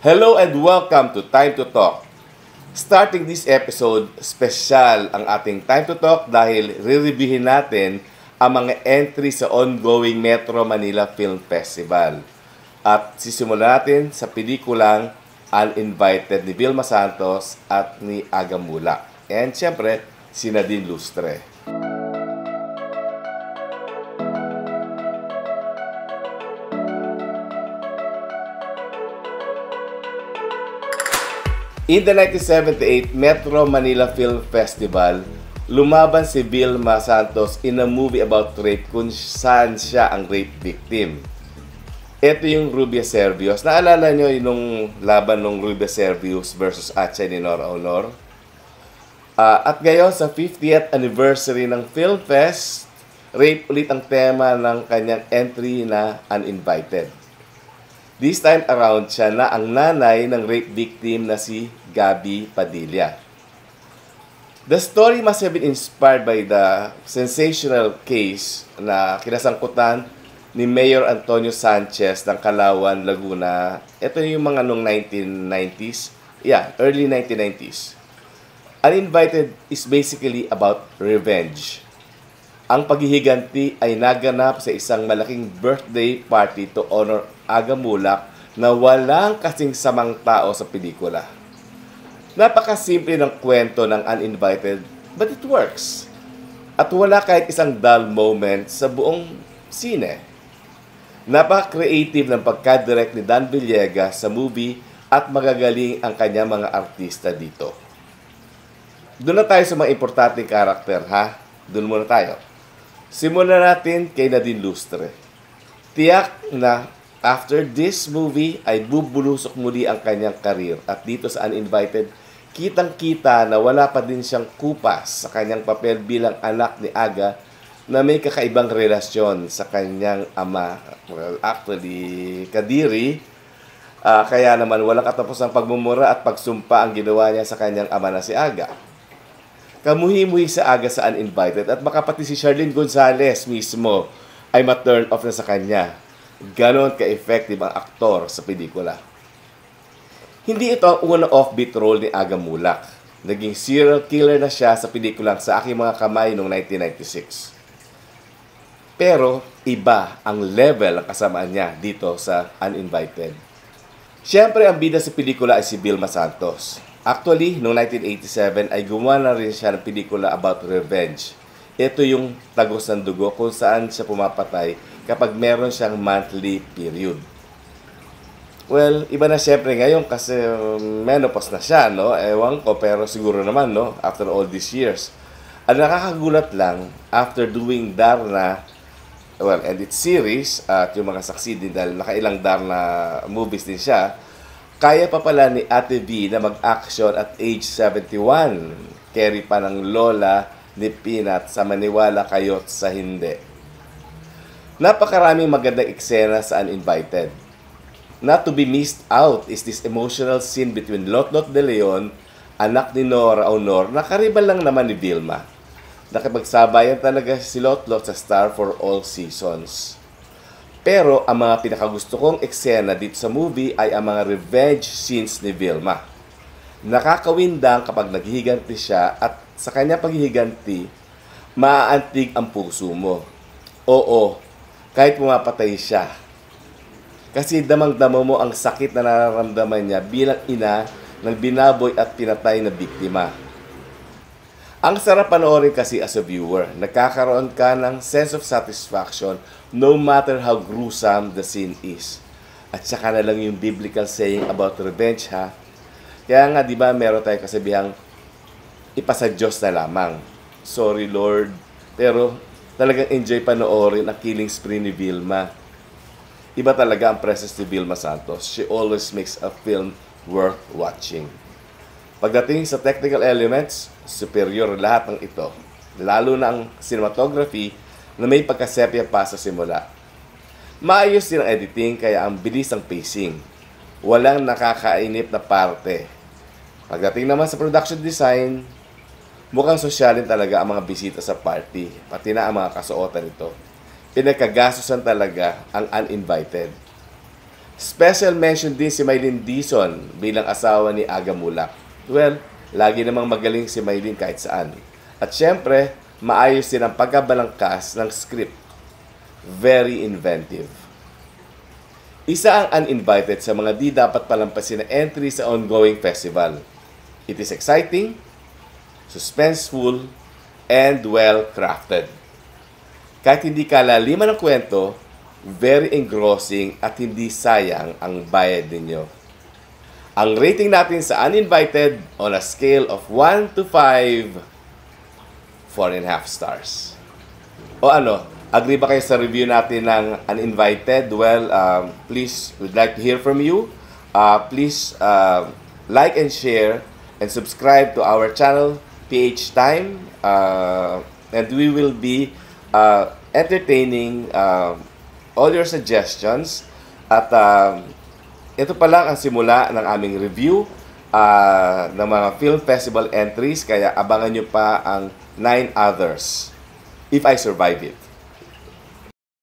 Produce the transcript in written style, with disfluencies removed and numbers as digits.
Hello and welcome to Time to Talk. Starting this episode, special ang ating Time to Talk dahil re-reviewin natin ang mga entry sa ongoing Metro Manila Film Festival. At sisimulan natin sa pelikulang Uninvited ni Vilma Santos at ni Aga Mulak. And syempre, si Nadine Lustre. In the 1978 Metro Manila Film Festival, lumaban si Vilma Santos in a movie about rape kung saan siya ang rape victim. Ito yung Rubia Servios. Naalala nyo yung laban ng Rubia Servios versus Atchay ni Nora Honor? At ngayon sa 50th anniversary ng Film Fest, rape ulit ang tema ng kanyang entry na Uninvited. This time around, siya na ang nanay ng rape victim na si Gabby Padilla. The story must have been inspired by the sensational case na kinasangkutan ni Mayor Antonio Sanchez ng Calauan, Laguna. Ito yung mga noong 1990s. Early 1990s. Uninvited is basically about revenge. Ang paghihiganti ay naganap sa isang malaking birthday party to honor Aga Mulak na walang kasing samang tao sa pelikula. Napakasimple ng kwento ng Uninvited, but it works. At wala kahit isang dull moment sa buong sine. Napaka-creative ng pagka-direct ni Dan Villegas sa movie at magagaling ang kanyang mga artista dito. Doon na tayo sa mga importanteng karakter, ha? Doon muna tayo. Simulan natin kay Nadine Lustre. Tiyak na after this movie ay bubulusok muli ang kanyang karir. At dito sa Uninvited, kitang-kita na wala pa din siyang kupas sa kanyang papel bilang anak ni Aga na may kakaibang relasyon sa kanyang ama. Well, actually, Kadiri. Kaya naman walang katapusang pagmumura at pagsumpa ang ginawa niya sa kanyang ama na si Aga. Kamuhi-muhi sa Aga sa Uninvited at baka pati si Charlene Gonzalez mismo ay ma-turn off na sa kanya. Ganon ka-effective ang aktor sa pelikula. Hindi ito ang unang offbeat role ni Aga Mulak. Naging serial killer na siya sa pelikulang Sa Aking Mga Kamay noong 1996. Pero iba ang level ng kasamaan niya dito sa Uninvited. Siyempre ang bida sa pelikula ay si Vilma Santos. Actually, noong 1987 ay gumawa na rin siya ng pelikula about revenge. Ito yung Tagos ng Dugo kung saan siya pumapatay kapag meron siyang monthly period. Well, iba na siyempre ngayon kasi menopause na siya, no? Ewan ko, pero siguro naman, no? After all these years. Ang nakakagulat lang, after doing Darna, and its series, at yung mga succeed din dahil nakailang Darna movies din siya, kaya pa pala ni Ate V na mag-action at age 71. Carry pa ng lola ni Peanut sa Maniwala Kayo't sa Hindi. Napakaraming magandang eksena sa Uninvited. Not to be missed out is this emotional scene between Lotlot de Leon, anak ni Nora Honor, na karibal lang naman ni Vilma. Nakipagsabayan talaga si Lotlot sa Star for All Seasons. Pero ang mga pinakagusto kong eksena dito sa movie ay ang mga revenge scenes ni Vilma. Nakakawindang kapag naghihiganti siya at sa kanya paghihiganti, maaantig ang puso mo. Oo, kahit pumapatay siya. Kasi damang-dama mo ang sakit na nararamdaman niya bilang ina ng binaboy at pinatay na biktima. Ang sarap panoorin kasi as a viewer. Nagkakaroon ka ng sense of satisfaction no matter how gruesome the scene is. At saka na lang yung biblical saying about revenge, ha? Kaya nga, di ba, meron tayong kasabihang ipasa Diyos na lamang. Sorry, Lord. Pero talagang enjoy panoorin ang killing spree ni Vilma. Iba talaga ang presence ni Vilma Santos. She always makes a film worth watching. Pagdating sa technical elements, superior lahat ng ito. Lalo na ang cinematography na may pagkasepia pa sa simula. Maayos din ang editing kaya ang bilis ang pacing. Walang nakakainip na parte. Pagdating naman sa production design, mukhang sosyalin talaga ang mga bisita sa party, pati na ang mga kasuotan nito. Pinagkagastusan talaga ang Uninvited. Special mention din si Mylene Dizon bilang asawa ni Aga Mulak. Well, lagi namang magaling si Mylene kahit saan. At syempre, maayos din ang pagkabalangkas ng script. Very inventive. Isa ang uninvited sa mga di dapat palampasin na entry sa ongoing festival. It is exciting, suspenseful, and well-crafted. Kahit hindi kalaliman ng kwento, very engrossing at hindi sayang ang bayad ninyo. Ang rating natin sa Uninvited on a scale of 1 to 5, 4.5 stars. O ano, agree ba kayo sa review natin ng Uninvited? Well, please, we'd like to hear from you. Please like and share and subscribe to our channel, PH Time. And we will be entertaining all your suggestions. At ito pa lang ang simula ng aming review ng mga film festival entries. Kaya abangan nyo pa ang 9 others if I survive it.